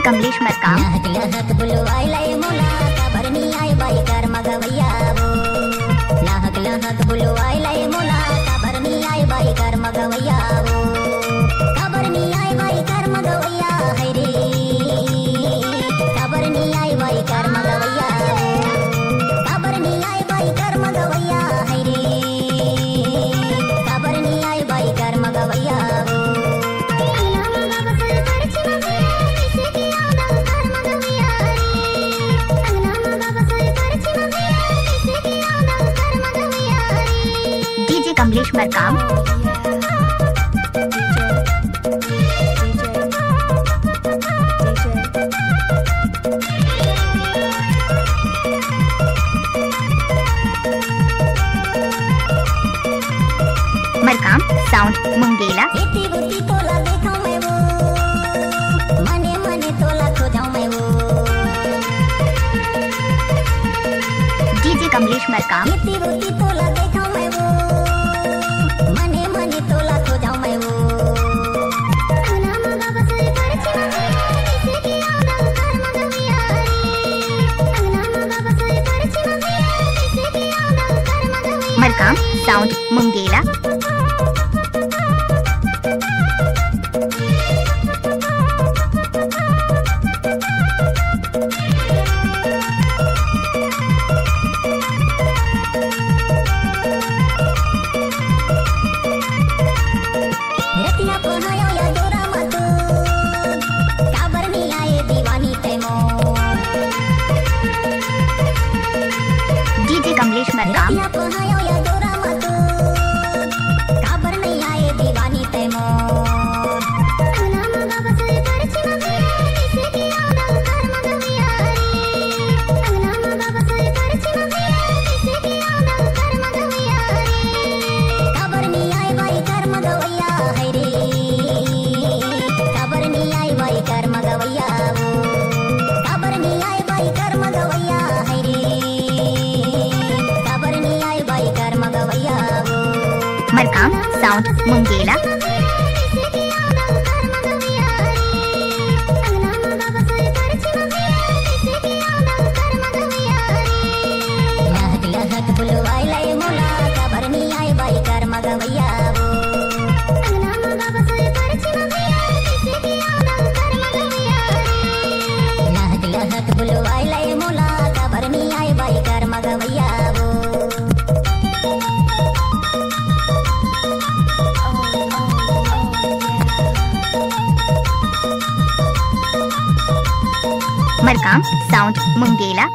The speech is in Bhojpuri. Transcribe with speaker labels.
Speaker 1: कमलेश मरकाम।
Speaker 2: लहक बुलवाई लाई मोला खबर नहीं आई बाई कर मगवैया वो। लहक बुलवाई लाई मोला खबर नहीं आई बाई कर मगवैया वो। खबर नहीं आई बाई कर मगवैया है रे। खबर नहीं आई बाई कर मगवैया। खबर नहीं आई बाई कर मगवैया है रे। खबर नहीं आई बाई कर मगवैया वो।
Speaker 1: डीजे कमलेश मरकाम। मरकाम साउंड मुंगेला।
Speaker 2: इतनी बुद्धि तोला देखा मैं वो। मने मने तोला खोजा मैं वो।
Speaker 1: डीजे कमलेश मरकाम।
Speaker 2: इतनी बुद्धि तोला देखा मैं वो। मने मने तोला खोजा मैं वो।
Speaker 1: मरकाम साउंड मुंगेला।
Speaker 2: रतिया पहायो या डोरा मतो। खबर नहीं आए दीवानी तेमो।
Speaker 1: डीजे कमलेश मरकाम।
Speaker 2: रतिया पहायो या डोरा मतो। खबर नहीं आए दीवानी तेमो। खबर नहीं आई बाई कर मगवैया है रे। खबर नहीं आई बाई कर मगवैया वो। खबर नहीं आई बाई कर मगवैया है रे। खबर नहीं आई बाई कर मगवैया वो।
Speaker 1: मरकाम साउंड मुंगेला।
Speaker 2: लहक बुलवाई लाई मोला खबर नहीं आई बाई कर मगवैया वो। लहक बुलवाई लाई मोला खबर नहीं आई बाई कर मगवैया वो।
Speaker 1: मरकाम साउंड मुंगेला।